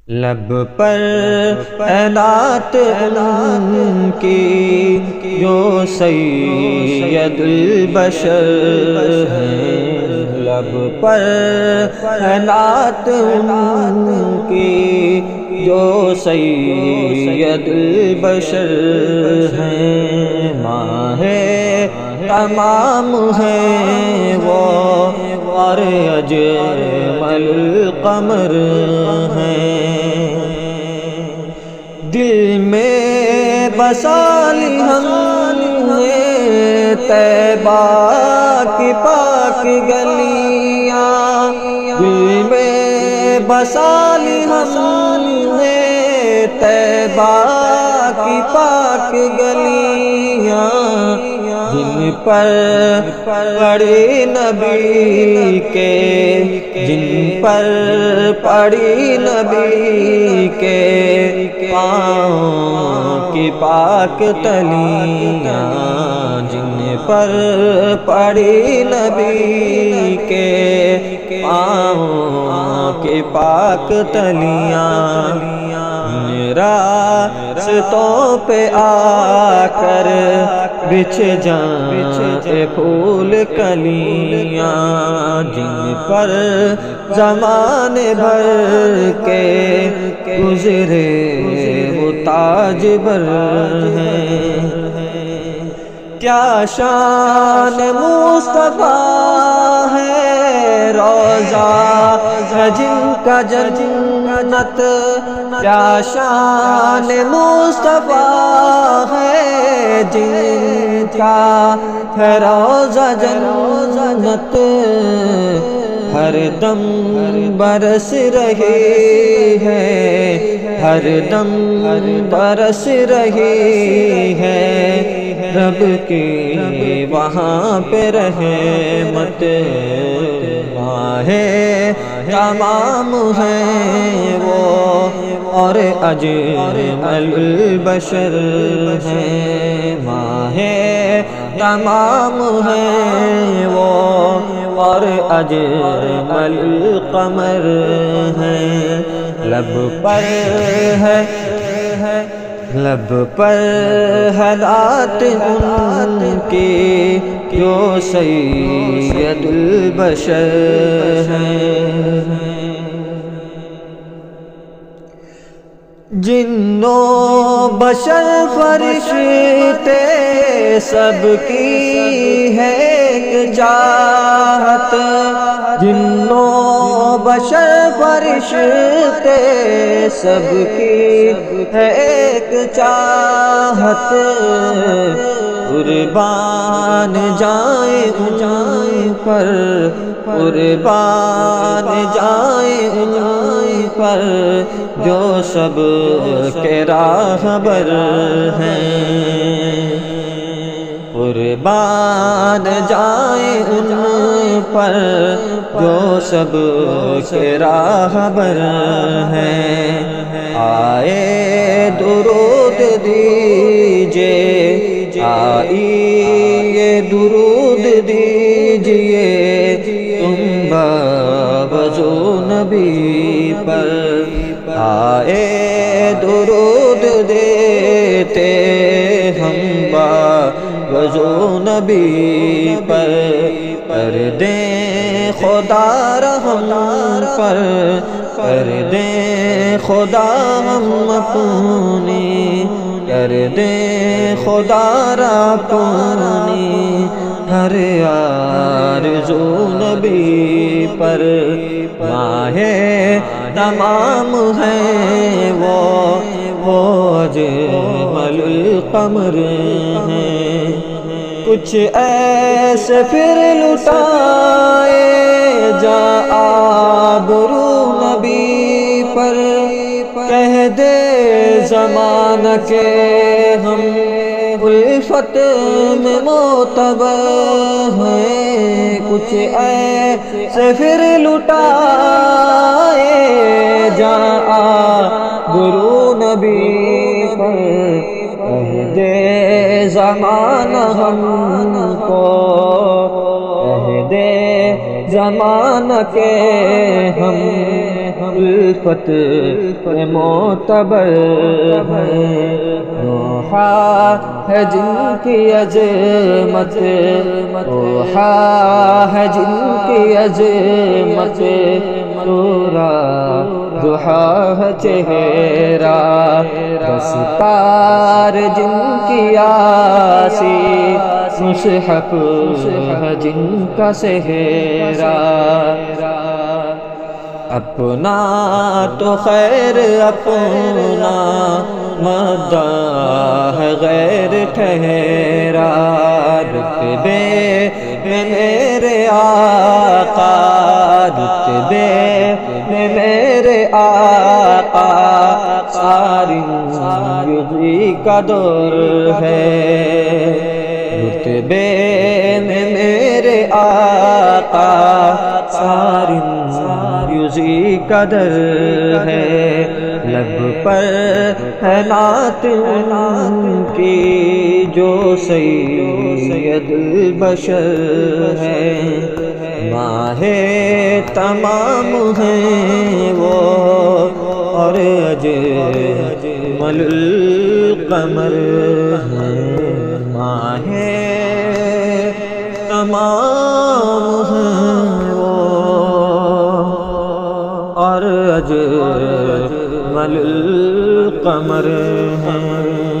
لب پر نعت ان کی جو سید البشر ہیں، لب پر نعت ان کی جو سید البشر ہیں، ماہ تمام ہیں وہ اور اجمل القمر ہیں، دل میں بسا لی ہم نے طیبہ کی پاک گلیاں، دل میں بسا لی ہم نے طیبہ کی پاک گلیاں، جن پر پڑی نبی کے، جن پر پڑی نبی کے پاؤں کی پاک تلیاں، جن پر پڑی نبی کے پاؤں کی پاک تلیاں، راستوں پہ آ کر بچھ جائیں پھول کلیاں، جن پر زمانے بھر کے گزرے وہ تاج بر ہیں، کیا شان مصطفیٰ ہے روضہ ہے جن کا جنت، کیا شان مصطفیٰ ہے جن کا ہے روضہ جنت، ہر دم برس رہی ہے، ہر دم برس رہی ہے رب کی وہاں پہ رحمت، ماہ تمام ہیں وہ اور اجمل البشر ہیں، ماہ تمام ہیں وہ اور اجمل القمر ہیں، لب پر ہے، لب پر ہے نعت ان کی جو سید البشر ہیں، جن و بشر فرشتے سب کی ہے ایک چاہت، جن و بشر فرشتے سب کی ہے ایک چاہت، قربان جائیں ان پر، قربان جائیں ان پر جو سب کے راہبر ہیں، قربان جائیں ان پر جو سب کے راہبر ہیں، آئے درود دیجئے، آئیے درود دیجئے تم بوضو نبی پر، آئے درود دیتے ہم بوضو نبی پر، کر دیں خدا رحم پر، کر دیں خدا ہم اپنی، کر دیں خدا را اپنی ہر آرزو نبی پر، ماہ تمام ہیں وہ اجمل القمر ہیں، کچھ ایسے پھر لٹائے جا آبرو نبی پر، کہہ دے زمانہ کے ہم الفت میں معتبر ہیں، کچھ ایسے پھر لٹائے جا آبرو نبی پر، کہہ دے زمانہ ہم کو، کہہ دے زمانہ کے ہم الفت معتبر ہیں، روحا ہے جن کی عظمت، روحا ہے جن کی عظمت، نورا ضحا ہے چہرہ، دستار جن کی آسی، مصحف ہے جن کا سہرا، اپنا تو خیر اپنا مداح ہے غیر ٹھہرا، رتبے میں میرے آقا، رتبے میں میرے آقا، ساری یغی کا دور ہے، رتبے میں میرے آقا، ساری یوزی قدر ہے، لب پر ہے نعت ان کی جو سید البشر ہے، ماہ تمام ہیں وہ اور اجمل القمر ہیں، ماہ تمام ہیں وہ اور اجمل القمر ہیں۔